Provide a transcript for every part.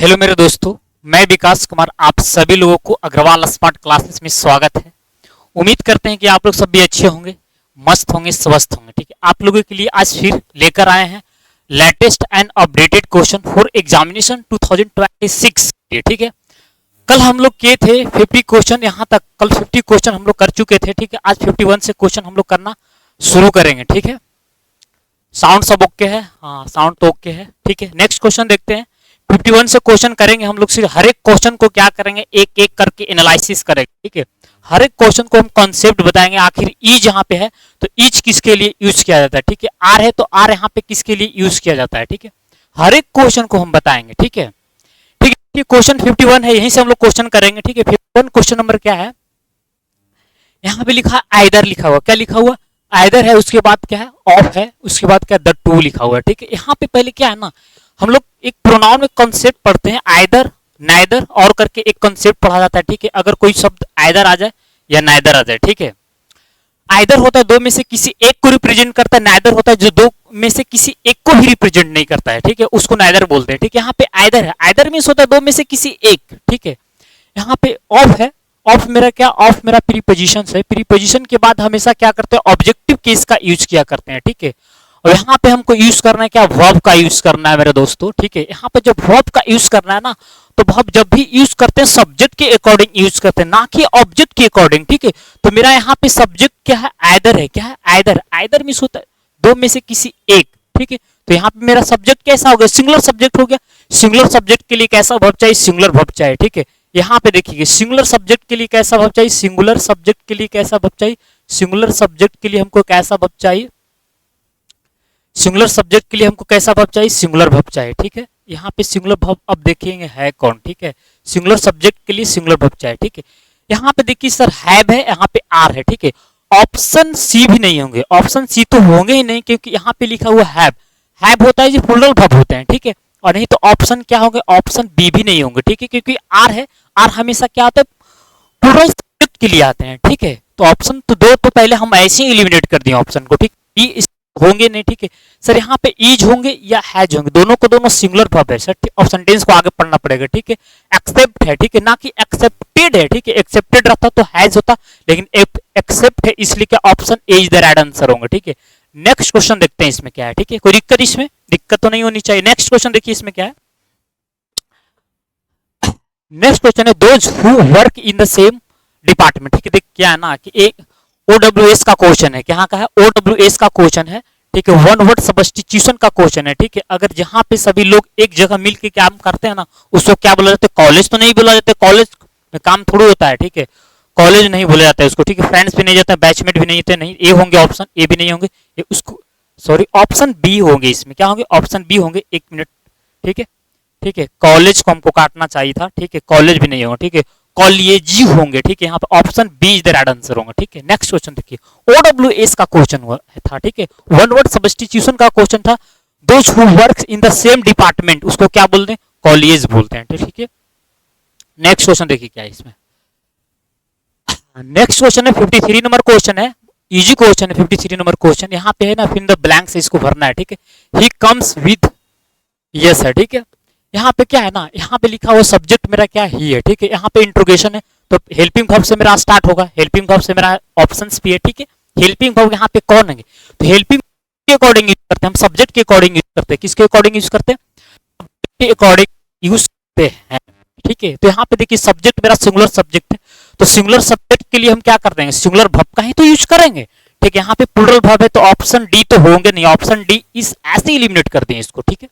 Hello मेरे दोस्तों, मैं विकास कुमार। आप सभी लोगों को अग्रवाल स्मार्ट क्लासेस में स्वागत है। उम्मीद करते हैं कि आप लोग सब भी अच्छे होंगे, मस्त होंगे, स्वस्थ होंगे। ठीक है, आप लोगों के लिए आज फिर लेकर आए हैं latest and updated question for examination 2026 के। ठीक है, कल हम लोग किए थे 50 क्वेश्चन, यहाँ तक कल 50 क्वेश्चन हम लोग कर चुके थे। ठीक है, आज 51 से क्वेश्चन हम लोग करना शुरू करेंगे। ठीक है, साउंड सब ओके है? हाँ, साउंड तो ओके है। ठीक है, नेक्स्ट क्वेश्चन देखते हैं। 51 से क्वेश्चन करेंगे हम लोग। सिर्फ हर एक क्वेश्चन को क्या करेंगे, एक एक करके एनालिसिस करेंगे। ठीक है, हर एक क्वेश्चन को हम कॉन्सेप्ट बताएंगे। आखिर ईज यहाँ पे है तो ईज किसके लिए यूज किया जाता है। ठीक है, आर है तो आर यहाँ पे किसके लिए यूज किया जाता है। ठीक है, हर एक क्वेश्चन को हम बताएंगे। ठीक है, ठीक है, क्वेश्चन 51 है, यहीं से हम लोग क्वेश्चन करेंगे। ठीक है, 51 क्वेश्चन नंबर क्या है, यहाँ पे लिखा आइदर, लिखा हुआ क्या लिखा हुआ, आइदर है, उसके बाद क्या है, ऑफ है, उसके बाद क्या द टू लिखा हुआ है। ठीक है, यहाँ पे पहले क्या है ना, हम लोग एक प्रोनाउन में कॉन्सेप्ट पढ़ते हैं, आइदर, नाइदर और करके एक कॉन्सेप्ट पढ़ा जाता है। ठीक है, अगर कोई शब्द आइदर आ जाए या नाइदर आ जाए। ठीक है, आइदर होता है दो में से किसी एक को रिप्रेजेंट करता है, नाइदर होता है जो दो में से किसी एक को भी रिप्रेजेंट नहीं करता है। ठीक है, उसको नाइदर बोलते हैं। ठीक है, यहाँ पे आइदर है, आइदर मींस होता है दो में से किसी एक। ठीक है, यहाँ पे ऑफ है, ऑफ मेरा क्या, ऑफ मेरा प्रीपोजिशन है। प्रीपोजिशन के बाद हमेशा क्या करते हैं, ऑब्जेक्टिव केस का यूज किया करते हैं। ठीक है, और यहाँ पे हमको यूज करना है क्या, वर्ब का यूज करना है मेरे दोस्तों। ठीक है, यहाँ पे जब वर्ब का यूज करना है ना, तो वर्ब जब भी यूज करते हैं सब्जेक्ट के अकॉर्डिंग यूज करते हैं, ना कि ऑब्जेक्ट के अकॉर्डिंग। ठीक है, तो मेरा यहाँ पे सब्जेक्ट क्या है, आइदर है। क्या है, आइदर। आइदर मींस होता है दो में से किसी एक। ठीक है, तो यहाँ पे मेरा सब्जेक्ट कैसा हो गया, सिंगुलर सब्जेक्ट हो गया। सिंगुलर सब्जेक्ट के लिए कैसा वर्ब चाहिए, सिंगुलर वर्ब चाहिए। ठीक है, यहाँ पे देखिए सिंगुलर सब्जेक्ट के लिए कैसा वर्ब चाहिए, सिंगुलर सब्जेक्ट के लिए कैसा वर्ब चाहिए, सिंगुलर सब्जेक्ट के लिए हमको कैसा वर्ब चाहिए, सिंगुलर सब्जेक्ट के लिए हमको कैसा वर्ब चाहिए, सिंगुलर वर्ब चाहिए। ठीक है, यहाँ पे सिंगुलर वर्ब अब देखेंगे है कौन। ठीक है, सिंगुलर सब्जेक्ट के लिए सिंगुलर वर्ब चाहिए। ठीक है, यहाँ पे देखिए सर हैव है, यहाँ पे आर है। ठीक है, ऑप्शन सी भी नहीं होंगे, ऑप्शन सी तो होंगे ही नहीं, क्योंकि यहाँ पे लिखा हुआ हैव। हैव होता है जो प्लूरल वर्ब होते हैं। ठीक है, और नहीं तो ऑप्शन क्या होंगे, ऑप्शन बी भी नहीं होंगे। ठीक है, क्योंकि आर है, आर हमेशा क्या आता है, प्लूरल सब्जेक्ट के लिए आते हैं। ठीक है, तो ऑप्शन तो दो तो पहले हम ऐसे ही एलिमिनेट कर दिए ऑप्शन को। ठीक, ई होंगे नहीं। ठीक है सर, यहाँ पे ईज होंगे या हैज होंगे, दोनों को दोनों सिंगुलर वर्ब है सर, और सेंटेंस को आगे पढ़ना पड़ेगा। ठीक है, एक्सेप्ट है, ठीक है, ना कि एक्सेप्टेड है। ठीक है, एक्सेप्टेड रहता तो हैज होता, लेकिन एक्सेप्ट है, इसलिए क्या option A is the right answer होंगे। ठीक है, नेक्स्ट क्वेश्चन देखते हैं इसमें क्या है। ठीक है, कोई दिक्कत, इसमें दिक्कत तो नहीं होनी चाहिए। नेक्स्ट क्वेश्चन देखिए इसमें क्या है, नेक्स्ट क्वेश्चन है those who work in the same department. ठीक है, देख क्या है ना कि एक OWS का क्वेश्चन है, क्या का है, OWS का क्वेश्चन है। ठीक है, वन वर्ड सब्स्टिट्यूशन का क्वेश्चन है। ठीक है, अगर जहां पे सभी लोग एक जगह मिलकर काम करते हैं ना, उसको क्या बोला जाता है, कॉलेज तो नहीं बोला जाता है, कॉलेज में काम थोड़ी होता है। ठीक है, कॉलेज नहीं बोला जाता है उसको। ठीक है, फ्रेंड्स भी नहीं जाता है, बैचमेट भी नहीं जाते, नहीं ए होंगे, ऑप्शन ए भी नहीं होंगे, ये उसको सॉरी ऑप्शन बी होंगे, इसमें क्या होंगे, ऑप्शन बी होंगे। एक मिनट, ठीक है, ठीक है, कॉलेज को हमको काटना चाहिए था। ठीक है, कॉलेज भी नहीं होगा। ठीक है, कॉलेज होंगे। ठीक है, यहाँ पे option B is the right answer होगा। ठीक है, नेक्स्ट क्वेश्चन देखिए, OWS का क्वेश्चन था। ठीक है, वन वर्ड सब्स्टिट्यूशन का क्वेश्चन था, those who works in the same department, उसको क्या बोलते हैं, कॉलेज बोलते हैं। ठीक है, नेक्स्ट क्वेश्चन देखिए क्या है इसमें, नेक्स्ट क्वेश्चन है 53 नंबर क्वेश्चन है, इजी क्वेश्चन है 53 नंबर क्वेश्चन। यहाँ पे है ना, फिर द ब्लैंक से इसको भरना है। ठीक है, ही कम्स विद यस है। ठीक है, यहाँ पे क्या है ना, यहाँ पे लिखा हुआ सब्जेक्ट मेरा क्या ही है। ठीक है, यहाँ पे इंट्रोगेशन है, तो हेल्पिंग वर्ब से मेरा स्टार्ट होगा, हेल्पिंग वर्ब से मेरा ऑप्शंस भी है। ठीक है, हेल्पिंग वर्ब यहाँ पे कौन है, तो हेल्पिंग के अकॉर्डिंग यूज करते हैं हम, सब्जेक्ट के अकॉर्डिंग यूज करते हैं, किसके अकॉर्डिंग यूज करते हैं, के अकॉर्डिंग यूज करते हैं। ठीक है, तो यहाँ पे देखिए सब्जेक्ट मेरा सिंगुलर सब्जेक्ट है, तो सिंगुलर सब्जेक्ट के लिए हम क्या कर देंगे, सिंगुलर वर्ब का ही तो यूज करेंगे। ठीक है, यहाँ पे प्लूरल वर्ब है, तो ऑप्शन डी तो होंगे नहीं, ऑप्शन डी इस ऐसे एलिमिनेट कर दें इसको। ठीक है,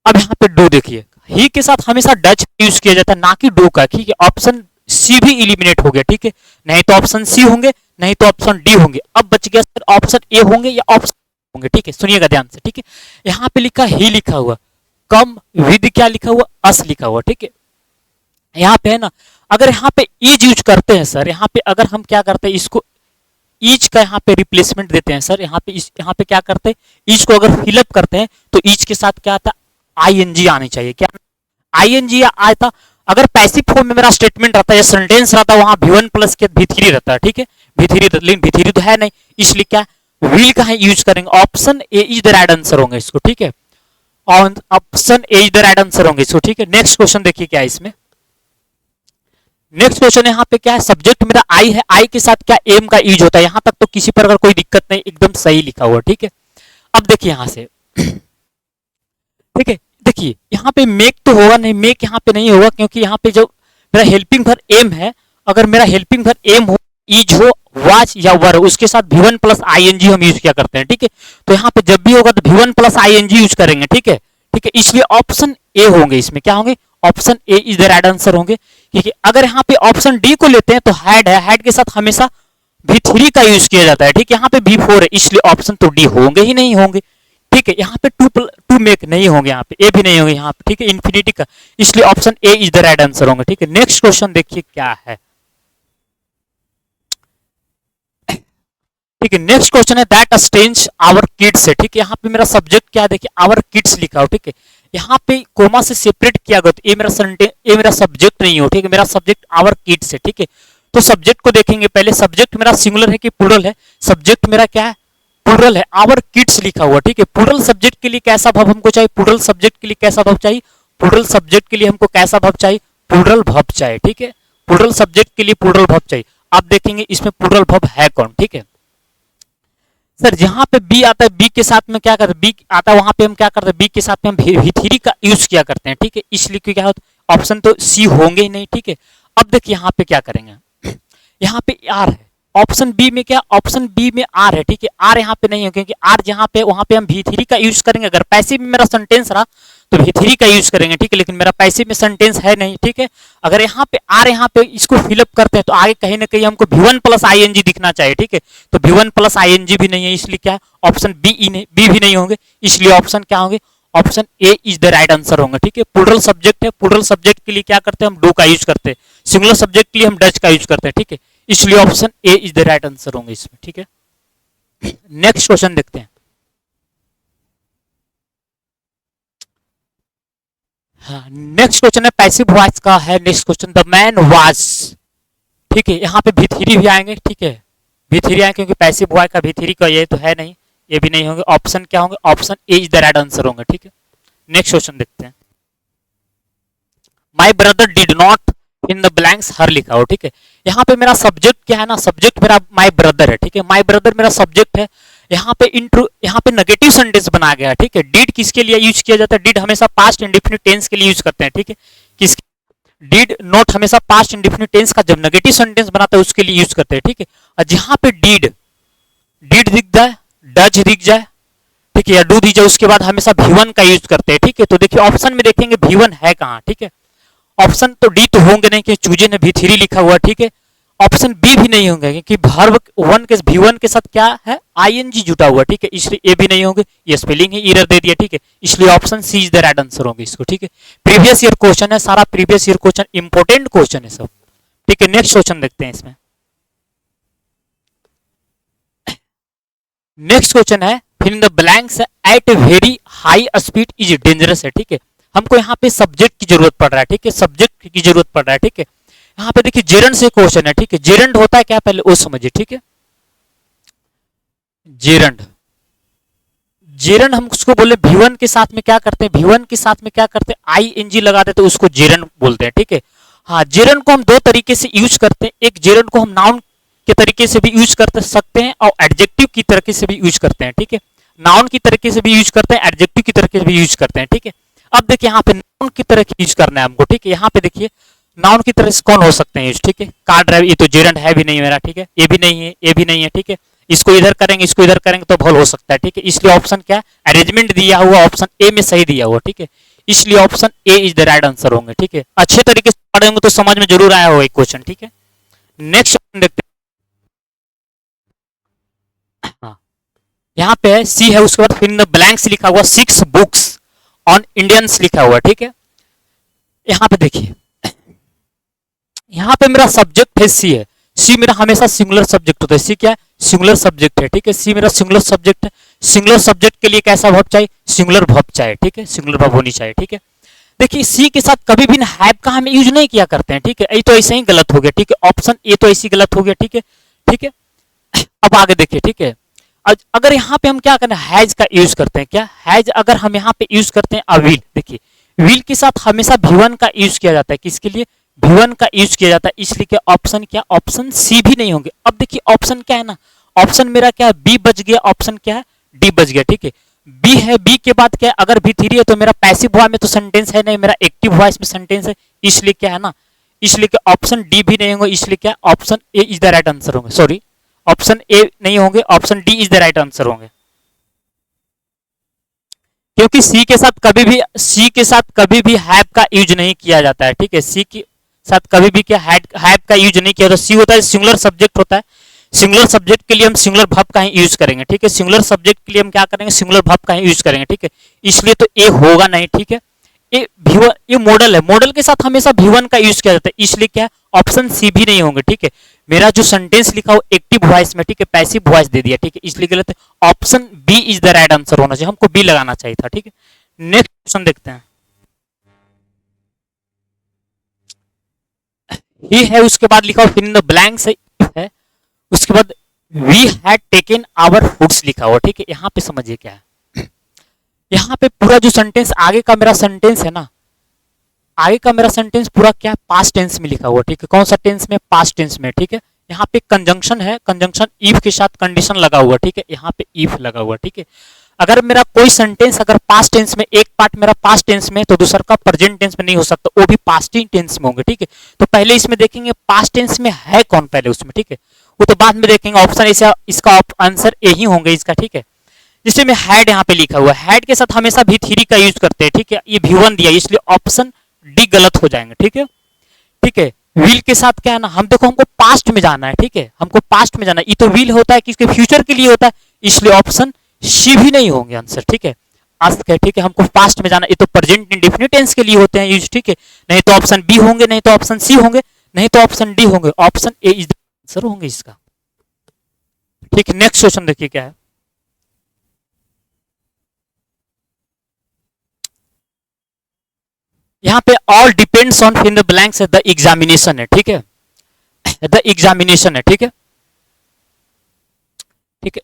अब यहाँ पे डू देखिए, ही के साथ हमेशा डच यूज किया जाता है, ना कि डू का। ठीक है, ऑप्शन सी भी एलिमिनेट हो गया। ठीक है, नहीं तो ऑप्शन सी होंगे, नहीं तो ऑप्शन डी होंगे। अब बच गया सर ऑप्शन ए होंगे या ऑप्शन होंगे। ठीक है, सुनिएगा ध्यान से। ठीक है, यहाँ पे लिखा ही लिखा हुआ, कम विद क्या लिखा हुआ, अस लिखा हुआ। ठीक है, यहाँ पे है ना, अगर यहाँ पे इज यूज करते हैं सर, यहाँ पे अगर हम क्या करते हैं, इसको ईच का यहाँ पे रिप्लेसमेंट देते हैं सर, यहाँ पे क्या करते हैं, ईच को अगर फिलअप करते हैं तो ईच के साथ क्या आता है, आईएनजी आनी चाहिए। क्या आईएनजी आता, अगर पैसिव फॉर्म में मेरा स्टेटमेंट रहता है या सेंटेंस रहता है, वहां V1 प्लस के V3 रहता है। ठीक है, V3, लेकिन V3 तो है नहीं, इसलिए क्या विल का यूज करेंगे, option A is the right answer होंगे इसको। ठीक है, option A is the right answer होंगे इसको, ठीक है। नेक्स्ट क्वेश्चन देखिए क्या है इसमें। नेक्स्ट क्वेश्चन यहाँ पे क्या है, सब्जेक्ट मेरा आई है, आई के साथ क्या एम का यूज होता है, यहां तक तो किसी प्रकार कोई दिक्कत नहीं, एकदम सही लिखा हुआ, ठीक है। अब देखिए यहां से ठीक है, देखिए यहाँ पे मेक तो होगा नहीं, मेक यहाँ पे नहीं होगा क्योंकि यहाँ पे जो मेरा हेल्पिंग वर्ब एम है, अगर मेरा हेल्पिंग वर्ब एम हो, इज हो, वाज या वर, उसके साथ V1 प्लस आईएनजी हम यूज क्या करते हैं, ठीक है। तो यहाँ पे जब भी होगा तो V1 प्लस आईएनजी यूज करेंगे, ठीक है, ठीक है। इसलिए ऑप्शन ए होंगे, इसमें क्या होंगे, option A is the right answer होंगे। ठीक है, अगर यहाँ पे ऑप्शन डी को लेते हैं तो हैड है, हैड के साथ हमेशा V3 का यूज किया जाता है, ठीक है। यहाँ पे V4 है, इसलिए ऑप्शन तो डी होंगे ही नहीं होंगे, ठीक है। यहाँ पे टू मेक नहीं होंगे, यहाँ पे ए भी नहीं होंगे यहाँ पे, ठीक है, इन्फिनिटी का, इसलिए option A is the right answer होंगे, ठीक है। नेक्स्ट क्वेश्चन देखिए क्या है, ठीक है। नेक्स्ट क्वेश्चन है दैट स्टेंज आवर किड्स है, ठीक है। यहाँ पे मेरा सब्जेक्ट क्या है, देखिए आवर किड्स लिखा हो, ठीक है। यहाँ पे कोमा से सेपरेट किया गया, तो ये मेरा सब्जेक्ट नहीं हो, ठीक है, मेरा सब्जेक्ट आवर किड्स है, ठीक है। तो सब्जेक्ट को देखेंगे पहले, सब्जेक्ट मेरा सिंगुलर है कि प्लूरल है, सब्जेक्ट मेरा क्या है, प्लूरल है, आवर किड्स लिखा हुआ, ठीक है। प्लूरल सब्जेक्ट के लिए कैसा वर्ब हमको चाहिए, प्लूरल सब्जेक्ट के लिए कैसा वर्ब चाहिए, प्लूरल सब्जेक्ट के लिए हमको कैसा वर्ब चाहिए, प्लूरल वर्ब चाहिए, ठीक है। प्लूरल सब्जेक्ट के लिए प्लूरल वर्ब चाहिए। आप देखेंगे इसमें प्लूरल वर्ब है कौन, ठीक है। सर जहां पे बी आता है, बी के साथ में क्या करते हैं, बी आता है वहां पे हम क्या करते हैं, बी के साथ में हम V3 का यूज किया करते हैं, ठीक है। इसलिए क्या होता है, ऑप्शन तो सी होंगे ही नहीं, ठीक है। अब देखिए यहाँ पे क्या करेंगे, यहाँ पे आर है, ऑप्शन बी में क्या, ऑप्शन बी में आर है, ठीक है। आर यहाँ पे नहीं है क्योंकि आर जहाँ पे वहां पे हम V3 का यूज करेंगे, अगर पैसिव में मेरा सेंटेंस रहा तो V3 का यूज करेंगे, ठीक है। लेकिन मेरा पैसिव में सेंटेंस है नहीं, ठीक है। अगर यहाँ पे आर, यहाँ पे इसको फिलअप करते हैं तो आगे कहीं ना कहीं हमको V1 प्लस आईएनजी दिखना चाहिए, ठीक है। तो V1 प्लस आईएनजी भी नहीं है, इसलिए क्या है, ऑप्शन बी भी नहीं होंगे, इसलिए ऑप्शन क्या होंगे, option A is the right answer होंगे, ठीक है। प्लूरल सब्जेक्ट है, प्लूरल सब्जेक्ट के लिए क्या करते हैं हम, डू का यूज करते हैं, सिंगुलर सब्जेक्ट के लिए हम डज का यूज करते हैं, ठीक है। इसलिए option A is the right answer होंगे इसमें, ठीक है। नेक्स्ट क्वेश्चन देखते हैं। हाँ, नेक्स्ट क्वेश्चन है पैसिव वॉइस का है। Next question, the man was, ठीक है। यहाँ पे V3 भी आएंगे, ठीक है, V3 आएंगे क्योंकि पैसिव वॉइस का V3 का ये तो है नहीं, ये भी नहीं होंगे, ऑप्शन क्या होंगे, option A is the right answer होंगे, ठीक है। नेक्स्ट क्वेश्चन देखते हैं, my brother did not in the blanks her लिखा हो, ठीक है। यहाँ पे मेरा सब्जेक्ट क्या है ना, सब्जेक्ट मेरा माई ब्रदर है, ठीक है। माई ब्रदर मेरा सब्जेक्ट है, यहाँ पे यहाँ पे नेगेटिव सेंटेंस बना गया है, ठीक है। डिड किसके लिए यूज किया जाता है, डिड हमेशा पास्ट इंडेफिनिट टेंस के लिए यूज करते हैं, ठीक है। किसके, डिड नॉट हमेशा पास्ट इंडेफिनिट टेंस का जब नेगेटिव सेंटेंस बनाता है उसके लिए यूज करते हैं, ठीक है। और जहां पे डिड दिख जाए, डज दिख जाए, ठीक है, या डू दिख जाए, उसके बाद हमेशा V1 का यूज करते हैं, ठीक है। तो देखिए ऑप्शन में देखेंगे V1 है कहाँ, ठीक है। ऑप्शन तो डी तो होंगे नहीं क्योंकि चूजे ने V3 लिखा हुआ, ठीक है। ऑप्शन बी भी नहीं होंगे क्योंकि वर्ब वन के V1 के साथ क्या है, आईएनजी जुटा हुआ, ठीक है, इसलिए ए भी नहीं होंगे, ये स्पेलिंग ही एरर दे दिया, ठीक है। इसलिए option C is the right answer होंगे इसको, ठीक है। प्रीवियस ईयर क्वेश्चन है, सारा previous year question, important question है सब, ठीक है। नेक्स्ट क्वेश्चन देखते हैं इसमें। नेक्स्ट क्वेश्चन है fill in the blanks at very high speed is dangerous है, ठीक है। हमको यहाँ पे सब्जेक्ट की जरूरत पड़ रहा है, ठीक है, सब्जेक्ट की जरूरत पड़ रहा है, ठीक है। यहाँ पे देखिए जेरंड से क्वेश्चन है, ठीक है। जेरंड होता है क्या, पहले वो समझिए, ठीक है। जेरंड, जेरंड हम उसको बोले V1 के साथ में क्या करते हैं, V1 के साथ में क्या करते हैं, आईएनजी लगा देते हैं, उसको जेरंड बोलते हैं, ठीक है। हाँ, जेरंड को हम दो तरीके से यूज करते हैं, एक जेरंड को हम नाउन के तरीके से भी यूज कर सकते हैं और एडजेक्टिव की तरीके से भी यूज करते हैं, ठीक है। नाउन की तरीके से भी यूज करते हैं, एडजेक्टिव की तरीके से भी यूज करते हैं, ठीक है। अब देखिए यहाँ पे नाउन की तरह यूज करना है हमको, ठीक है। यहाँ पे देखिए नाउन की तरह से कौन हो सकते हैं यूज, ठीक है। कार ड्राइव, ये तो जेरंड है भी नहीं मेरा, ठीक है, ये भी नहीं है, ये भी नहीं है, ठीक है। इसको इधर करेंगे, इसको इधर करेंगे तो भूल हो सकता है, ठीक है। इसलिए ऑप्शन क्या है, अरेंजमेंट दिया हुआ ऑप्शन ए में सही दिया हुआ, ठीक है। इसलिए option A is the right answer होंगे, ठीक है। अच्छे तरीके से पढ़ेंगे तो समझ में जरूर आया होगा एक क्वेश्चन, ठीक है। नेक्स्ट देखते हैं, हाँ, यहाँ पे सी है, उसके बाद फिर इन द ब्लैंक्स लिखा हुआ 6 बुक्स ऑन इंडियंस लिखा हुआ, ठीक है। यहाँ पे देखिए, यहाँ पे मेरा सब्जेक्ट है सी है, सी मेरा हमेशा सिंगुलर सब्जेक्ट होता है, सी क्या है, सिंगुलर सब्जेक्ट है, ठीक है। सी मेरा सिंगुलर सब्जेक्ट है, सिंगुलर सब्जेक्ट के लिए कैसा वर्ब चाहिए, सिंगुलर वर्ब चाहिए, ठीक है, सिंगुलर वर्ब होनी चाहिए, ठीक है। देखिए सी के साथ कभी भी हैव का हम यूज नहीं किया करते हैं, ठीक है। ये तो ऐसे ही गलत हो गया, ठीक है। ऑप्शन ए तो ऐसी गलत हो गया, ठीक है, ठीक है। अब आगे देखिए, ठीक है। अगर यहाँ पे हम क्या करें, हैज का यूज करते हैं, क्या हैज अगर हम यहाँ पे यूज करते हैं विल, देखिए विल के साथ हमेशा V1 का यूज किया जाता है, किसके लिए, V1 का यूज किया जाता है, इसलिए क्या ऑप्शन, क्या ऑप्शन सी भी नहीं होंगे। अब देखिए ऑप्शन क्या है ना, ऑप्शन मेरा क्या है, बी बच गया, ऑप्शन क्या है, डी बच गया, ठीक है। बी है, बी के बाद क्या है, अगर V3 है तो मेरा पैसिव वॉइस में तो सेंटेंस है नहीं, मेरा एक्टिव वॉइस में सेंटेंस है, इसलिए क्या है ना, इसलिए क्या ऑप्शन डी भी नहीं होंगे, इसलिए क्या option A is the right answer होंगे, सॉरी ऑप्शन ए नहीं होंगे, option D is the right answer होंगे। क्योंकि सी के साथ कभी भी हैव का यूज नहीं किया जाता है, ठीक है, सी के साथ कभी भी क्या हैव का यूज नहीं किया जाता। सी होता है सिंगुलर सब्जेक्ट होता है, सिंगुलर सब्जेक्ट के लिए हम सिंगुलर वर्ब का ही यूज करेंगे, ठीक है, सिंगुलर सब्जेक्ट के लिए हम क्या करेंगे, सिंगुलर वर्ब का ही यूज करेंगे, ठीक है, इसलिए तो ए होगा नहीं, ठीक है। ये मॉडल है, मॉडल के साथ हमेशा V1 का यूज किया जाता है, इसलिए क्या ऑप्शन सी भी नहीं होंगे, ठीक है। मेरा जो सेंटेंस लिखा हो एक्टिव वॉइस में, ठीक है, पैसिव वॉइस दे दिया, ठीक है, इसलिए गलत है, option B is the right answer होना चाहिए, हमको बी लगाना चाहिए था, ठीक है। नेक्स्ट क्वेश्चन देखते हैं, ही है, उसके बाद लिखा हो फिल इन द ब्लैंक्स है, उसके बाद we had taken our foods लिखा हुआ, ठीक है। यहाँ पे समझिए क्या है, यहाँ पे पूरा जो सेंटेंस आगे का मेरा सेंटेंस है ना, आगे का मेरा सेंटेंस पूरा क्या पास्ट टेंस में लिखा हुआ, ठीक है, कौन सा टेंस में, पास्ट टेंस में, ठीक है। यहाँ पे कंजंक्शन है, कंजंक्शन इफ के साथ कंडीशन लगा हुआ, ठीक है, यहाँ पे इफ लगा हुआ, ठीक है। अगर मेरा कोई सेंटेंस अगर पास्ट टेंस में, एक पार्ट मेरा पास्ट टेंस में तो दूसरा का प्रेजेंट टेंस में नहीं हो सकता, वो भी पास्ट ही टेंस में होंगे, ठीक है। तो पहले इसमें देखेंगे पास्ट टेंस में है कौन पहले उसमें, ठीक है, वो तो बाद में देखेंगे, ऑप्शन ऐसा इसका आंसर ए ही होंगे इसका, ठीक है। जिससे में हैड यहाँ पे लिखा हुआ है, हैड के साथ हमेशा V3 का यूज करते हैं, ठीक है, ये V1 दिया इसलिए ऑप्शन डी गलत हो जाएंगे, ठीक है, ठीक है। विल के साथ क्या है ना, हम देखो हमको पास्ट में जाना है, ठीक है, हमको पास्ट में जाना है, ये तो विल होता है किसके, फ्यूचर के लिए होता है, इसलिए ऑप्शन सी भी नहीं होंगे आंसर, ठीक है। आस्क है, ठीक है, हमको पास्ट में जाना, ये तो प्रेजेंट इंडेफिनिट टेंस के लिए होते हैं यूज, ठीक है, नहीं तो ऑप्शन बी होंगे, नहीं तो ऑप्शन सी होंगे, नहीं तो ऑप्शन डी होंगे, option A is the answer होंगे इसका, ठीक है। नेक्स्ट क्वेश्चन देखिए क्या है, यहाँ पे all depends on fill in the blanks the examination है, ठीक है, द एग्जामिनेशन है, ठीक है, ठीक है।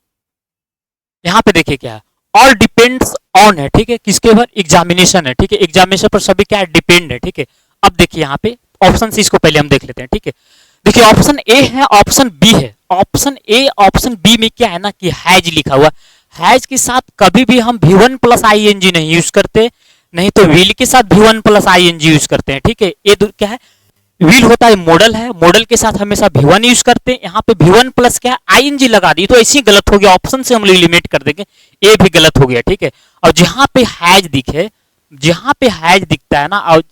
यहाँ पे देखिए क्या है, ऑल डिपेंड्स ऑन है, ठीक है, किसके ऊपर, एग्जामिनेशन है, ठीक है, एग्जामिनेशन पर सभी क्या है, डिपेंड है, ठीक है। अब देखिए यहाँ पे ऑप्शन सी, इसको पहले हम देख लेते हैं, ठीक है। देखिए ऑप्शन ए है, ऑप्शन बी है, ऑप्शन ए ऑप्शन बी में क्या है ना कि हैज लिखा हुआ, हैज के साथ कभी भी हम V1 प्लस ING नहीं यूज करते, नहीं तो विल के साथ V1 प्लस ING यूज करते हैं, ठीक है। ये क्या है, विल होता है मॉडल है, मॉडल के साथ हमेशा V1 यूज करते हैं, यहाँ पे V1 प्लस क्या है ING लगा दी तो ऐसे ही गलत हो गया, ऑप्शन से हम एलिमिनेट कर देंगे, ए भी गलत हो गया, ठीक है। और जहां पे हैज दिखे, जहां पे हैज दिखता है ना और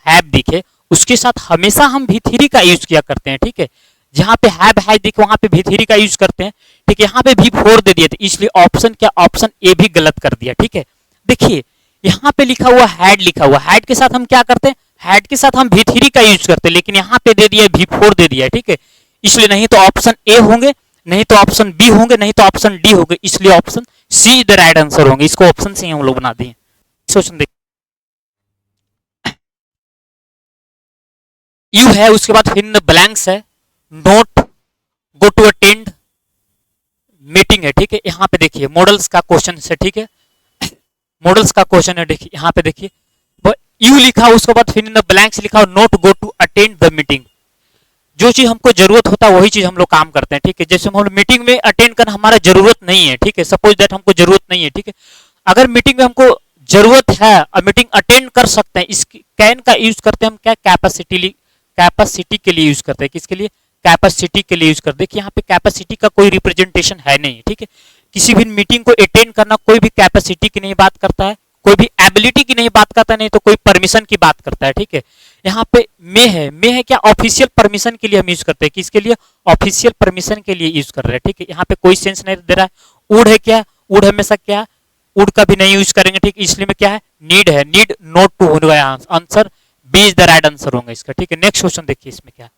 हैव दिखे, उसके साथ हमेशा हम V3 का यूज किया करते हैं, ठीक है। जहां पे हैज दिखे वहां पे V3 का यूज करते हैं, ठीक है। यहाँ पे V4 दे दिए थे इसलिए ऑप्शन क्या, ऑप्शन ए भी गलत कर दिया, ठीक है। देखिए यहाँ पे लिखा हुआ हैड, लिखा हुआ हैड के साथ हम क्या करते हैं, हैड के साथ हम V3 का यूज करते हैं, लेकिन यहाँ पे दे दिया V4 दे दिया, ठीक है, इसलिए नहीं तो ऑप्शन ए होंगे, नहीं तो ऑप्शन बी होंगे, नहीं तो ऑप्शन डी होंगे, इसलिए option see the right answer होंगे, इसको ऑप्शन से हम लोग बना दिए। क्वेश्चन देखिए, यू है, उसके बाद फिर ब्लैंक्स है, not, go to attend meeting है, ठीक है। यहाँ पे देखिए मॉडल्स का क्वेश्चन है, ठीक है, मॉडल्स का क्वेश्चन है, देखिए यहाँ पे देखिए यू लिखा, उसके बाद फिर ब्लैंक्स लिखा, not go to attend the meeting, जो चीज हमको जरूरत होता है वही चीज हम लोग काम करते हैं, ठीक है। जैसे हम मीटिंग में अटेंड करना हमारा जरूरत नहीं है, ठीक है, सपोज दैट हमको जरूरत नहीं है, ठीक है। अगर मीटिंग में हमको जरूरत है और मीटिंग अटेंड कर सकते हैं, इस कैन का यूज करते हैं हम क्या, कैपेसिटी के लिए यूज करते हैं, किसके लिए, कैपेसिटी के लिए यूज करते हैं। देखिए यहाँ पे कैपेसिटी का कोई रिप्रेजेंटेशन है नहीं, ठीक है। किसी भी मीटिंग को अटेंड करना कोई भी कैपेसिटी की नहीं बात करता है, कोई भी एबिलिटी की नहीं बात करता, नहीं तो कोई परमिशन की बात करता है, ठीक है। यहाँ पे मे है क्या, ऑफिशियल परमिशन के लिए हम यूज करते हैं, किसके लिए, ऑफिशियल परमिशन के लिए यूज कर रहे हैं, ठीक है। यहाँ पे कोई सेंस नहीं दे रहा है। वुड है क्या, वुड हमेशा क्या, वुड का भी नहीं यूज करेंगे, ठीक, इसलिए में क्या है, नीड है, नीड नोट टू होगा answer, B is the right answer होगा इसका, ठीक है। नेक्स्ट क्वेश्चन देखिए इसमें क्या,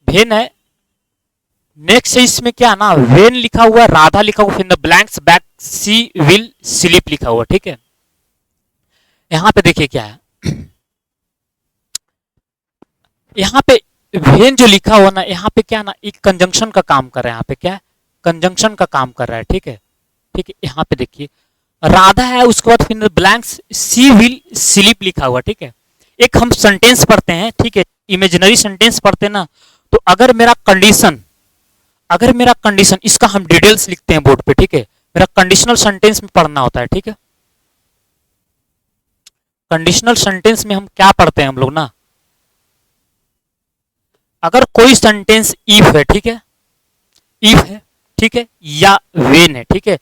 वेन है, नेक्स्ट है इसमें क्या ना, वेन लिखा हुआ, राधा लिखा हुआ, फिर the blanks back she will sleep लिखा हुआ, ठीक है। यहाँ पे देखिए क्या है, यहाँ पे वेन जो लिखा हुआ ना, यहाँ पे क्या ना एक कंजंक्शन का काम कर रहा है, यहाँ पे क्या है, कंजंक्शन का काम कर रहा है, ठीक है। ठीक है, यहाँ पे देखिए राधा है, उसके बाद फिर ब्लैंक्स सी विल स्लीप लिखा हुआ, ठीक है। एक हम सेंटेंस पढ़ते हैं, ठीक है, इमेजिनरी सेंटेंस पढ़ते हैं ना, तो अगर मेरा कंडीशन इसका हम डिटेल्स लिखते हैं बोर्ड पे, ठीक है। मेरा कंडीशनल सेंटेंस में पढ़ना होता है, ठीक है। कंडीशनल सेंटेंस में हम क्या पढ़ते हैं हम लोग ना, अगर कोई सेंटेंस इफ है, ठीक है, इफ है, ठीक है, या वेन है, ठीक है,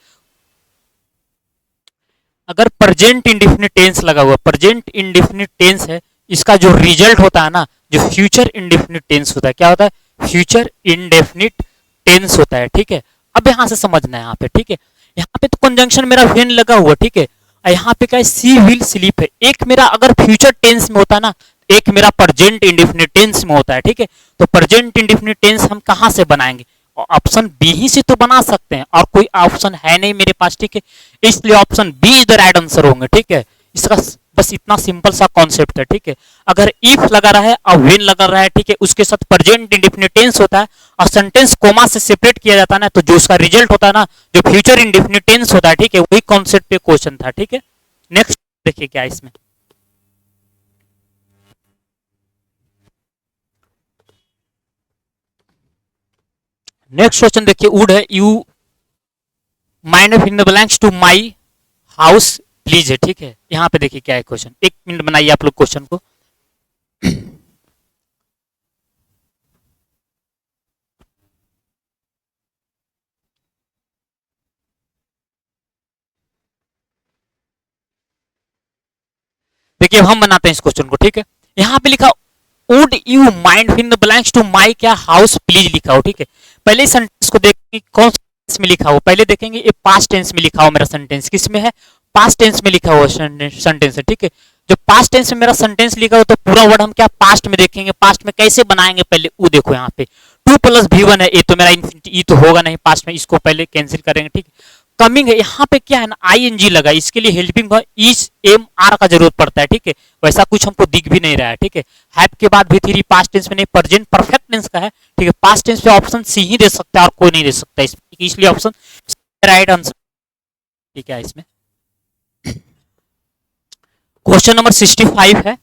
अगर प्रेजेंट इंडेफिनिट टेंस लगा हुआ, प्रेजेंट इंडेफिनिट टेंस है, इसका जो रिजल्ट होता है ना, जो फ्यूचर इंडेफिनिट टेंस होता है, क्या होता है, फ्यूचर इंडेफिनिट टेंस होता है, ठीक है। अब यहां से समझना है यहाँ पे, ठीक है। यहाँ पे तो कंजंक्शन मेरा वेन लगा हुआ, ठीक है। यहाँ पे क्या है, सी विल स्लीप है। एक मेरा अगर फ्यूचर टेंस में होता है ना, एक मेरा प्रेजेंट इंडेफिनिट टेंस में होता है, ठीक है। तो प्रेजेंट इंडेफिनिट टेंस हम कहां से बनाएंगे, ऑप्शन बी ही से तो बना सकते हैं, और कोई ऑप्शन है नहीं मेरे पास, ठीक है। इसलिए option B is the right answer होंगे, ठीक है। इसका बस इतना सिंपल सा कॉन्सेप्ट है, ठीक है। अगर इफ लगा रहा है और व्हेन लगा रहा है, ठीक है, उसके साथ प्रेजेंट इंडेफिनिट टेंस होता है और सेंटेंस कोमा से सेपरेट किया जाता है ना, तो जो उसका रिजल्ट होता है ना, जो फ्यूचर इंडेफिनिट टेंस होता है, ठीक है, वही कॉन्सेप्ट पे क्वेश्चन था, ठीक है। नेक्स्ट देखिए क्या इसमें, नेक्स्ट क्वेश्चन देखिए, वुड है you mind of in the blanks to my house please है, ठीक है। यहाँ पे देखिए क्या है क्वेश्चन, 1 मिनट बनाइए आप लोग क्वेश्चन को। देखिए हम बनाते हैं इस क्वेश्चन को, ठीक है। यहाँ पे लिखा would you mind in the blanks to my क्या हाउस प्लीज लिखा हो, ठीक है। पहले सेंटेंस को देखेंगे कौन टेंस में लिखा हो, पहले देखेंगे ये पास्ट टेंस में लिखा हो, मेरा सेंटेंस किस में है, पास्ट टेंस में लिखा हुआ सेंटेंस है, ठीक है। जो पास्ट टेंस में मेरा सेंटेंस लिखा हो, तो पूरा वर्ड हम क्या पास्ट में देखेंगे, पास्ट में कैसे बनाएंगे, पहले वो देखो यहाँ पे 2+V1 है, ये तो मेरा इन्फिनिटी, ये तो होगा नहीं पास्ट में, इसको पहले कैंसिल करेंगे, ठीक है। कमिंग है, यहाँ पे क्या है ना, आईएनजी लगा, इसके लिए हेल्पिंग इज एम आर का जरूरत पड़ता है, ठीक है। वैसा कुछ हमको दिख भी नहीं रहा है, ठीक है। हैव के बाद भी थ्री पास्ट टेंस में नहीं, प्रेजेंट परफेक्ट टेंस का है, ठीक है। पास्ट टेंस पे ऑप्शन सी ही दे सकता है और कोई नहीं दे सकता इसमें, इसलिए ऑप्शन राइट आंसर, ठीक है। इसमें क्वेश्चन नंबर 65 है,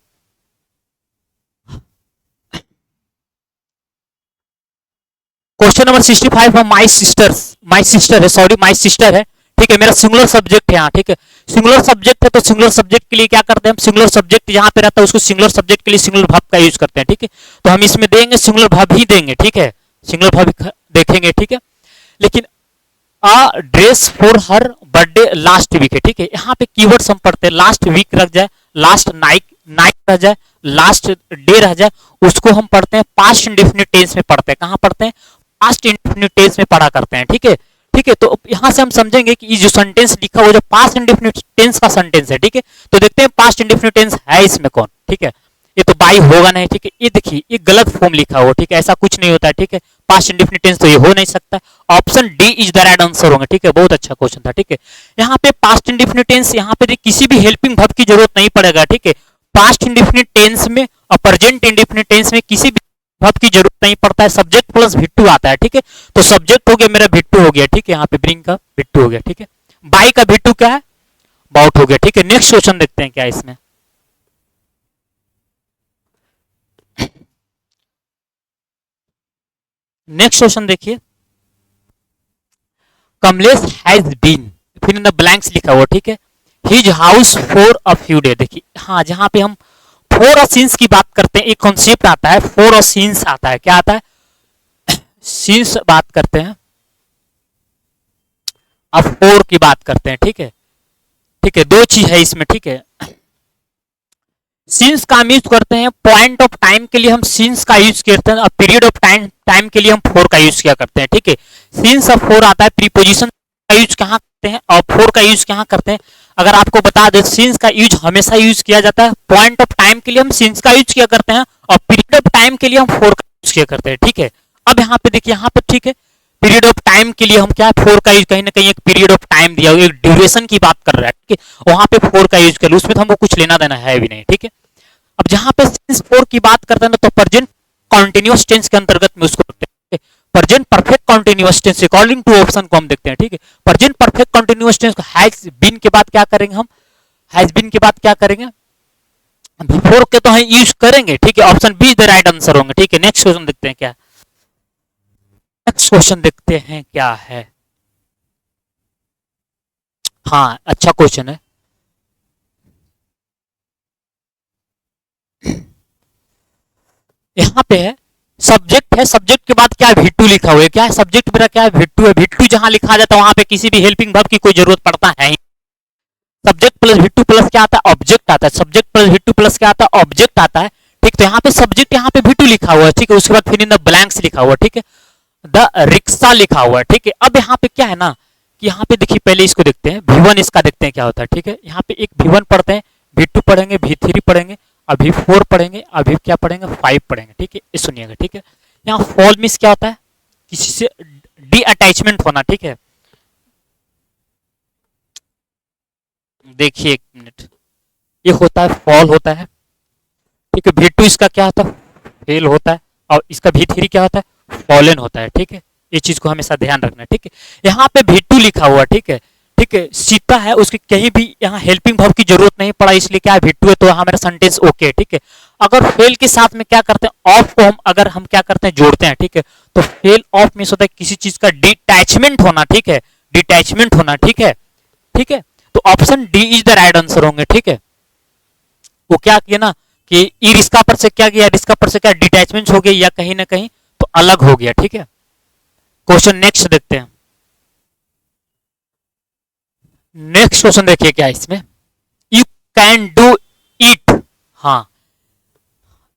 क्वेश्चन नंबर 65 है, माई सिस्टर है, सॉरी माई सिस्टर है, ठीक है। मेरा सिंगुलर सब्जेक्ट है यहाँ, ठीक है। सिंगुलर सब्जेक्ट है, तो सिंगुलर सब्जेक्ट के लिए क्या करते हैं हम, सिंगुलर सब्जेक्ट जहां पे रहता है उसको सिंगुलर सब्जेक्ट के लिए सिंगुलर वर्ब का यूज करते हैं, ठीक है। तो हम इसमें देंगे सिंगुलर वर्ब ही देंगे, ठीक है, सिंगुलर वर्ब देखेंगे, ठीक है। लेकिन a dress for her birthday last week है, ठीक है। यहाँ पे कीवर्ड्स हम पढ़ते हैं, लास्ट वीक रख जाए, लास्ट नाइट नाइट रह जाए, लास्ट डे रह जाए, उसको हम पढ़ते हैं पास्ट इंडेफिनिट टेंस में पढ़ते हैं, कहाँ पढ़ते हैं, पास्ट इंडेफिनिट टेंस में पढ़ा करते हैं, ठीक है। ठीक है, तो यहां से हम समझेंगे कि ये जो सेंटेंस लिखा हुआ जो पास्ट इंडेफिनिट टेंस का सेंटेंस है, ठीक है। तो देखते हैं पास्ट इंडेफिनिट टेंस है इसमें कौन, ठीक है। ये तो बाई होगा नहीं, ठीक है। ये देखिए ये गलत फॉर्म लिखा हुआ, ठीक है, ऐसा कुछ नहीं होता है, ठीक है। पास्ट इंडेफिनिट टेंस तो ये हो नहीं सकता। Option D is the right answer होंगे, ठीक है। बहुत अच्छा क्वेश्चन था, ठीक है। यहाँ पे पास्ट इंडेफिनिट टेंस, यहाँ पे किसी भी हेल्पिंग वर्ब की जरूरत नहीं पड़ेगा, ठीक है। पास्ट इंडेफिनिट टेंस में और प्रेजेंट इंडेफिनिट टेंस में किसी भी वर्ब की जरूरत नहीं पड़ता है, सब्जेक्ट प्लस भिट्टू आता है, ठीक है। तो सब्जेक्ट हो गया मेरा भिट्टू हो गया, ठीक है। यहाँ पे ब्रिंग का भिट्टू हो गया, ठीक है। बाई का भिट्टू क्या है, बाउट हो गया, ठीक है। नेक्स्ट क्वेश्चन देखते हैं क्या है इसमें। नेक्स्ट क्वेश्चन देखिए, कमलेश हैज बीन, फिर इन द ब्लैंक्स लिखा हुआ, ठीक है, his house for a few day. देखिए हाँ, जहां पे हम फोर और सीन्स की बात करते हैं, एक कॉन्सेप्ट आता है फोर और सीन्स आता है, क्या आता है, सीन्स बात करते हैं, अब फोर की बात करते हैं, ठीक है। ठीक है, दो चीज है इसमें, ठीक है। सीन्स का हम यूज करते हैं पॉइंट ऑफ टाइम के लिए, हम सीन्स का यूज करते हैं, और पीरियड ऑफ टाइम के लिए हम फोर का यूज किया करते हैं, ठीक है। सीन्स ऑफ फोर आता है, प्रीपोजिशन का यूज कहाँ करते हैं और फोर का यूज कहाँ करते हैं। अगर आपको बता दें, सीन्स का यूज हमेशा यूज किया जाता है, पॉइंट ऑफ टाइम के लिए हम सीन्स का यूज किया करते हैं, और पीरियड ऑफ टाइम के लिए हम फोर का यूज किया करते हैं, ठीक है। अब यहाँ पे देखिए, यहाँ पे ठीक है, पीरियड ऑफ टाइम के लिए हम क्या फोर का यूज, कहीं ना कहीं एक पीरियड ऑफ टाइम दिया हुआ, एक ड्यूरेशन की बात कर रहा है, ठीक है, वहां पे फोर का यूज कर, उसमें तो हमको कुछ लेना देना है भी नहीं, ठीक है। अब जहां पे सीन्स फोर की बात करते हैं ना, तो प्रेजेंट कॉन्टिन्यूअस टेंस के अंतर्गत में उसको रखते हैं, present perfect continuous tense according to option को हम देखते हैं, ठीक है। प्रेजेंट परफेक्ट कंटिन्यूअस टेंस को हैज बीन के बाद क्या करेंगे हम, हैज बीन के बाद क्या करेंगे, बिफोर के तो हम यूज करेंगे, ठीक है। Option B is the right answer होंगे, ठीक है। नेक्स्ट क्वेश्चन देखते हैं क्या, नेक्स्ट क्वेश्चन देखते हैं क्या है। हाँ, अच्छा क्वेश्चन है। यहाँ पे है सब्जेक्ट है, सब्जेक्ट के बाद क्या है, भिट्टू लिखा हुआ है। क्या है सब्जेक्ट मेरा, क्या है, भिट्टू है। भिट्टू जहां लिखा जाता है वहां पे किसी भी हेल्पिंग वर्ब की कोई जरूरत पड़ता है। सब्जेक्ट प्लस भिट्टू प्लस क्या आता है, ऑब्जेक्ट आता है। सब्जेक्ट प्लस भिट्टू प्लस क्या आता है, ऑब्जेक्ट आता है, ठीक। तो यहाँ पे सब्जेक्ट, यहाँ पे भिट्टू लिखा हुआ है, ठीक है। उसके बाद फिर इन द ब्लैंक्स लिखा हुआ है, ठीक है। द रिक्शा लिखा हुआ है, ठीक है। अब यहाँ पे क्या है ना कि यहाँ पे देखिए, पहले इसको देखते हैं V1, इसका देखते हैं क्या होता है, ठीक है। यहाँ पे एक V1 पढ़ते हैं, V2 पढ़ेंगे, V3 पढ़ेंगे, अभी 4 पढ़ेंगे, अभी क्या पढ़ेंगे, 5 पढ़ेंगे, ठीक है। ये सुनिएगा, ठीक है। यहाँ फॉल मिस क्या होता है, किसी से डी अटैचमेंट होना, ठीक है। देखिए एक मिनट, ये होता है फॉल होता है, ठीक है। V2 इसका क्या होता है, फेल होता है, और इसका V3 क्या होता है, फॉलन होता है, ठीक है। ये चीज को हमेशा ध्यान रखना है, ठीक है। यहाँ पे V2 लिखा हुआ, ठीक है, ठीक है। सीता है, उसकी कहीं भी यहाँ हेल्पिंग वर्ब की जरूरत नहीं पड़ा, इसलिए क्या है, V2 है, तो यहाँ मेरा सेंटेंस ओके है, ठीक है। अगर फेल के साथ में क्या करते हैं, ऑफ को हम अगर हम क्या करते हैं, जोड़ते हैं, ठीक है। तो फेल ऑफ मीन्स होता है किसी चीज का डिटैचमेंट होना, ठीक है, डिटैचमेंट होना, ठीक है, ठीक है। तो option D is the right answer होंगे, ठीक है। वो क्या किया ना कि ई रिश्का पर से क्या गया, रिश्का पर से क्या डिटैचमेंट हो गया, या कहीं ना कहीं तो अलग हो गया, ठीक है। क्वेश्चन नेक्स्ट देखते हैं। नेक्स्ट क्वेश्चन देखिए क्या है इसमें, यू कैन डू इट। हाँ,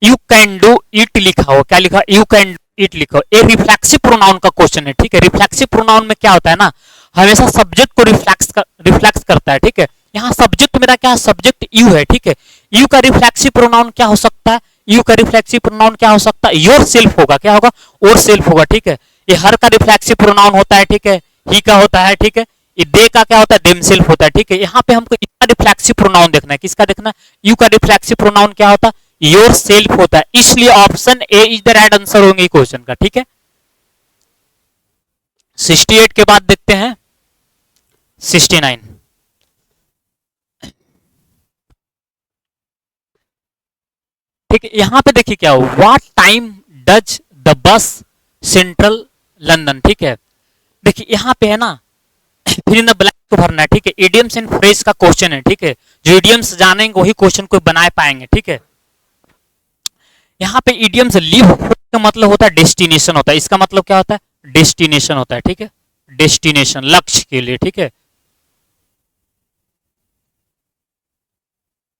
यू कैन डू इट लिखा हो, क्या लिखा, यू कैन इट लिखा हो। ये रिफ्लेक्सिव प्रोनाउन का क्वेश्चन है, ठीक है। रिफ्लेक्सिव प्रोनाउन में क्या होता है ना, हमेशा सब्जेक्ट को रिफ्लेक्स करता है, ठीक है। यहाँ सब्जेक्ट मेरा क्या है, सब्जेक्ट यू है, ठीक है। यू का रिफ्लेक्सिव प्रोनाउन क्या हो सकता है, यू का रिफ्लेक्सिव प्रोनाउन क्या हो सकता है, योर सेल्फ होगा, क्या होगा, और सेल्फ होगा, ठीक है। ये हर का रिफ्लेक्सिव प्रोनाउन होता है, ठीक है, ही का होता है, ठीक है। ये दे का क्या होता है, देम सेल्फ होता है, ठीक है। यहाँ पे हमको इसका रिफ्लेक्सिव प्रोनाउन देखना है, किसका देखना है, यू का रिफ्लेक्सिव प्रोनाउन क्या होता है, योर सेल्फ होता है, इसलिए option A is the right answer होंगे क्वेश्चन का, ठीक है। 68 के बाद देखते हैं 69। ठीक है, यहां पे देखिए क्या हो, what time does the bus central London, ठीक है। देखिए यहां पे है ना, फिर इन द ब्लैंक को भरना है, ठीक है। इडियम्स एंड फ्रेज का क्वेश्चन है, ठीक है। जो इडियम्स जानेंगे वही क्वेश्चन को बना पाएंगे, ठीक है। यहाँ पे इडियम्स लिव का मतलब होता है डेस्टिनेशन होता है, इसका मतलब क्या होता है, डेस्टिनेशन होता है, ठीक है। डेस्टिनेशन लक्ष्य के लिए, ठीक है,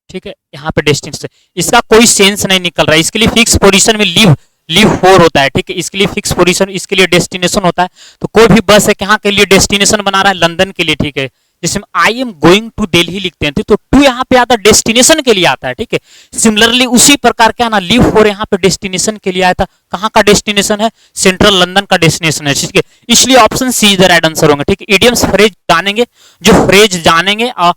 ठीक है। यहाँ पे डेस्टिनेशन, इसका कोई सेंस नहीं निकल रहा है, इसके लिए फिक्स पोजीशन में लिव लिव 4 होता है, ठीक है। इसके लिए फिक्स पोजीशन, इसके लिए डेस्टिनेशन होता है। तो कोई भी बस है कहाँ के लिए डेस्टिनेशन बना रहा है, लंदन के लिए, ठीक है। जिसमें I am going to Delhi लिखते हैं, तो टू यहाँ पे आता है डेस्टिनेशन के लिए आता है, ठीक है। सिमिलरली उसी प्रकार क्या ना, लिव 4 यहाँ पे डेस्टिनेशन के लिए आया था, कहाँ का डेस्टिनेशन है, सेंट्रल लंदन का डेस्टिनेशन है, ठीक है। इसलिए option C is the right answer होंगे, ठीक है। इडियम्स फ्रेज जानेंगे, जो फ्रेज जानेंगे और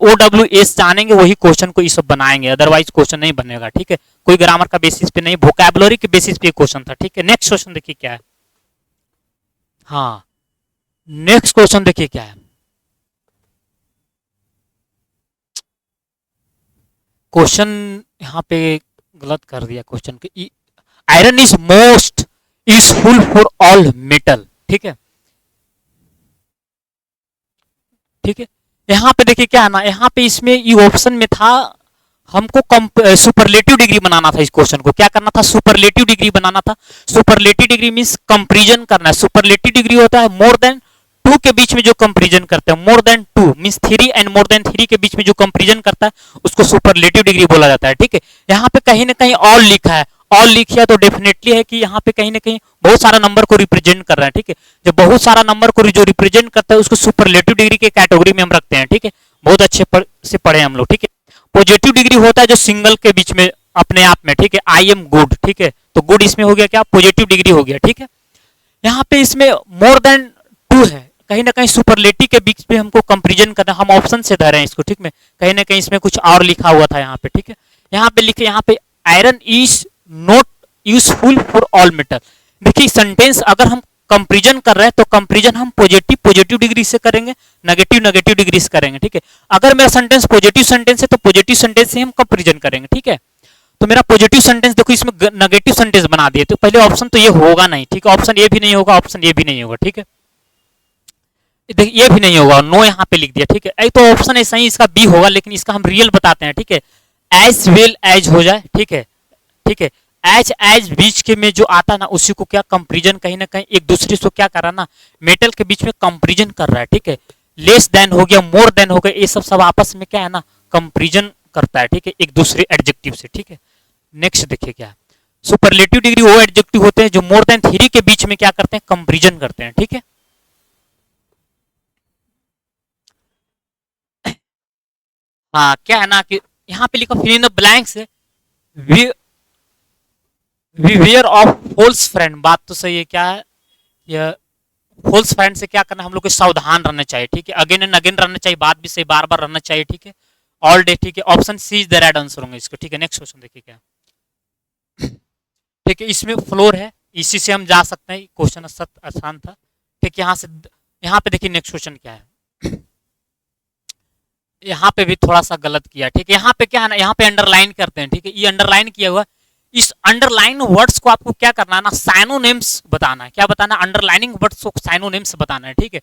OWS जानेंगे वही क्वेश्चन को ये सब बनाएंगे, अदरवाइज क्वेश्चन नहीं बनेगा, ठीक है। कोई ग्रामर का बेसिस पे नहीं, वोकैबुलरी के बेसिस पे क्वेश्चन था, ठीक है। नेक्स्ट क्वेश्चन देखिए क्या है, हाँ नेक्स्ट क्वेश्चन देखिए क्या है, क्वेश्चन यहाँ पे गलत कर दिया क्वेश्चन के, iron is most useful for all metal, ठीक है, ठीक है। यहाँ पे देखिए क्या है ना, यहाँ पे इसमें ये ऑप्शन में था हमको सुपरलेटिव डिग्री बनाना था, इस क्वेश्चन को क्या करना था, सुपरलेटिव डिग्री बनाना था। सुपरलेटिव डिग्री मींस कंपैरिजन करना है। सुपरलेटिव डिग्री होता है मोर देन 2 के बीच में जो कंपैरिजन करते हैं, more than 2 means 3 and more than 3 के बीच में जो कंपैरिजन करता है उसको सुपरलेटिव डिग्री बोला जाता है, ठीक है। यहाँ पे कहीं ना कहीं ऑल लिखा है, ऑल लिखिए तो डेफिनेटली है कि यहाँ पे कहीं ना कहीं बहुत सारा नंबर को रिप्रेजेंट कर रहा है, ठीक है। जब बहुत सारा नंबर को जो रिप्रेजेंट करता है उसको सुपरलेटिव डिग्री के कैटेगरी में हम रखते हैं, ठीक है। बहुत अच्छे से पढ़े हम लोग, ठीक है। पॉजिटिव डिग्री होता है जो सिंगल के बीच में अपने आप में, ठीक है, आई एम गुड, ठीक है। तो गुड इसमें हो गया क्या, पॉजिटिव डिग्री हो गया, ठीक है। यहाँ पे इसमें मोर देन 2 है, कहीं ना कहीं सुपरलेटिव के बीच में हमको कंपैरिजन करना, हम ऑप्शन से धरे हैं इसको, ठीक है। कहीं ना कहीं इसमें कुछ और लिखा हुआ था यहाँ पे, ठीक है। यहाँ पे लिखे, यहाँ पे iron is not useful for all metal, देखिए सेंटेंस अगर हम कंपेरिजन कर रहे हैं तो कंपेरिजन हम पॉजिटिव पॉजिटिव डिग्री से करेंगे, नेगेटिव नेगेटिव डिग्री से करेंगे, ठीक है। अगर मेरा सेंटेंस पॉजिटिव सेंटेंस है तो पॉजिटिव सेंटेंस से हम कंपेरिजन करेंगे, ठीक है। तो मेरा पॉजिटिव सेंटेंस देखो इसमें नेगेटिव सेंटेंस बना दिए, तो पहले ऑप्शन तो ये होगा नहीं, ठीक है। ऑप्शन ए भी नहीं होगा, ऑप्शन ए भी नहीं होगा, ठीक है। देखिए ये भी नहीं होगा, नो यहाँ पे लिख दिया, ठीक है। तो ऑप्शन ऐसा ही इसका बी होगा, लेकिन इसका हम रियल बताते हैं, ठीक है। एज वेल एज हो जाए, ठीक है, ठीक है। एज बीच के में जो आता ना उसी को क्या कंपेरिजन, कहीं ना कहीं एक दूसरे से क्या कर रहा ना, मेटल के बीच में कंपेरिजन कर रहा है, ठीक है। लेस देन हो गया, मोर देन हो गया, ये सब आपस में क्या है ना कंपेरिजन करता है, ठीक है, एक दूसरे एडजेक्टिव से, ठीक है। नेक्स्ट देखिए क्या है, सुपरलेटिव डिग्री वो एडजेक्टिव होते हैं जो मोर देन थ्री के बीच में क्या करते हैं, कंपेरिजन करते हैं, ठीक है। हाँ क्या है ना कि यहाँ पे लिखा fill in the blanks, we were of false friend, बात तो सही है, क्या है यह फोल्स फ्रेंड से क्या करना, हम लोग को सावधान रहना चाहिए, ठीक है। अगेन एंड अगेन रहना चाहिए, बात भी सही बार बार रहना चाहिए, ठीक है। ऑल डे, ठीक है। Option C is the right answer होंगे इसको, ठीक है। नेक्स्ट क्वेश्चन देखिए क्या, ठीक है। इसमें फ्लोर है, इसी से हम जा सकते हैं, क्वेश्चन आसान था, ठीक। यहाँ से यहाँ पे देखिए नेक्स्ट क्वेश्चन क्या है, यहाँ पे भी थोड़ा सा गलत किया, ठीक है। यहाँ पे क्या है ना, यहाँ पे अंडरलाइन करते हैं, ठीक है। ये अंडरलाइन किया हुआ, इस अंडरलाइन वर्ड्स को आपको क्या करना है ना, साइनोनिम्स बताना है, क्या बताना, अंडरलाइनिंग वर्ड्स को साइनोनिम्स बताना है, ठीक है।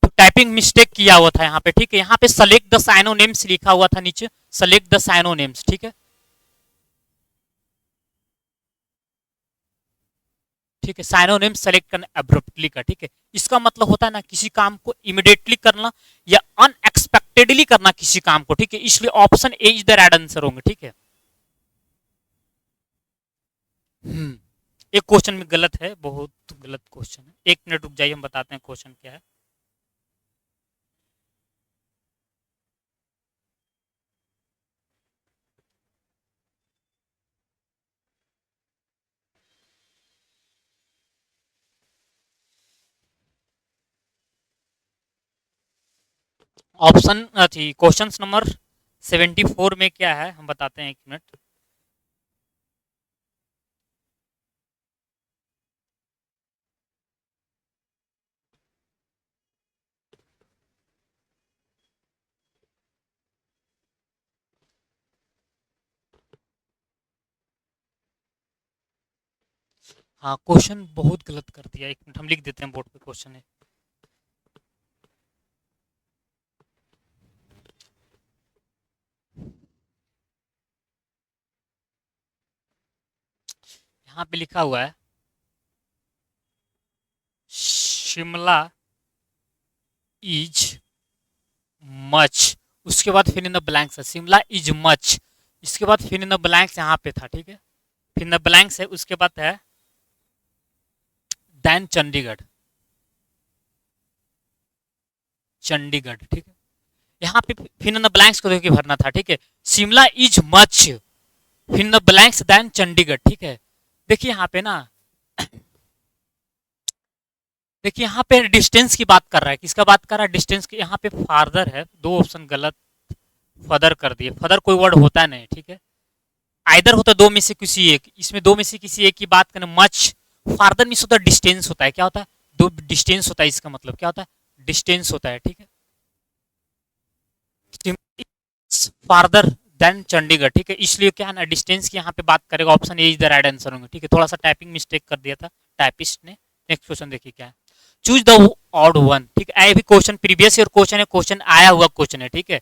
तो टाइपिंग मिस्टेक किया हुआ था यहाँ पे, ठीक है। यहाँ पे सेलेक्ट द साइनोनिम्स लिखा हुआ था नीचे, सेलेक्ट द साइनोनिम्स, ठीक है, ठीक है। साइनोनिम सेलेक्ट करना अब्रप्टली का, ठीक है। इसका मतलब होता है ना किसी काम को इमिडिएटली करना या अनएक्सपेक्टेडली करना किसी काम को, ठीक है। इसलिए option A is the right answer होंगे, ठीक है। एक क्वेश्चन में गलत है, बहुत गलत क्वेश्चन है, एक मिनट रुक जाइए, हम बताते हैं क्वेश्चन क्या है। ऑप्शन थी क्वेश्चन नंबर 74 में क्या है हम बताते हैं, एक मिनट। हाँ क्वेश्चन बहुत गलत कर दिया, एक मिनट हम लिख देते हैं बोर्ड पे क्वेश्चन है। यहाँ पे लिखा हुआ है शिमला इज मच, उसके बाद फिर इन द ब्लैंक्स है, शिमला इज मच, इसके बाद फिर इन द ब्लैंक्स यहाँ पे था, ठीक है। फिर इन द ब्लैंक्स है, उसके बाद है देन चंडीगढ़, चंडीगढ़, ठीक है। यहाँ पे फिर इन द ब्लैंक्स को देखिए भरना था, ठीक है। शिमला इज मच, फिर in the blanks than Chandigarh, ठीक है। देखिए यहाँ पे ना, देखिए यहाँ पे डिस्टेंस की बात कर रहा है, किसका बात कर रहा है, डिस्टेंस की। यहाँ पे फादर है, दो ऑप्शन गलत, फदर कर दिए, फदर कोई वर्ड होता नहीं, ठीक है। आइदर होता दो में से किसी एक, इसमें दो में से किसी एक की बात करें, मच फार्दर मीन्स होता है डिस्टेंस होता है, क्या होता है, दो डिस्टेंस होता है, इसका मतलब क्या होता है, डिस्टेंस होता है, ठीक है। फार्दर देन चंडीगढ़, ठीक है। इसलिए क्या है ना डिस्टेंस की यहाँ पे बात करेगा, option A is the right answer होंगे, ठीक है। थोड़ा सा टाइपिंग मिस्टेक कर दिया था टाइपिस्ट ने। नेक्स्ट क्वेश्चन देखिए क्या है, चूज द ऑड वन, ठीक है। ये भी क्वेश्चन प्रीवियस ईयर क्वेश्चन है, क्वेश्चन आया हुआ क्वेश्चन है, ठीक है।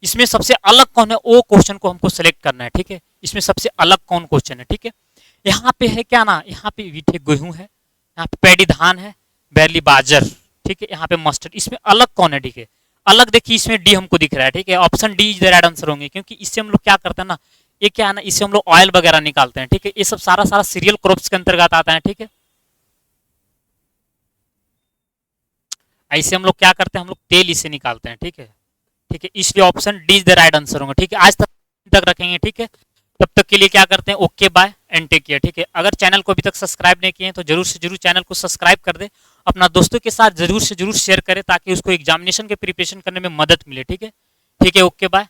इसमें सबसे अलग कौन है वो क्वेश्चन को हमको सेलेक्ट करना है, ठीक है। इसमें सबसे अलग कौन क्वेश्चन है, ठीक है। यहाँ पे है क्या ना, यहाँ पे वीठे गेहूं है, यहाँ पे पैडी धान है, बैरली बाजर, ठीक है। यहाँ पे मस्टर्ड, इसमें अलग कौन है, ठीक है। अलग देखिए इसमें डी हमको दिख रहा है, ठीक है। Option D is the right answer होंगे, क्योंकि इससे हम लोग क्या करते हैं ना, ये क्या है ना, इससे हम लोग ऑयल वगैरह निकालते हैं, ठीक है। ये सब सारा सारा सीरियल क्रॉप्स के अंतर्गत आता है, ठीक है। ऐसे हम लोग क्या करते हैं, हम लोग तेल इसे निकालते हैं, ठीक है, ठीक है। इसलिए option D is the right answer होंगे, ठीक है। आज तक रखेंगे, ठीक है। तब तक के लिए क्या करते हैं, okay bye and take care, ठीक है। अगर चैनल को अभी तक सब्सक्राइब नहीं किए हैं तो जरूर से जरूर चैनल को सब्सक्राइब कर दे, अपना दोस्तों के साथ जरूर से जरूर शेयर करें ताकि उसको एग्जामिनेशन के प्रिपरेशन करने में मदद मिले, ठीक है। ठीक है, ओके बाय।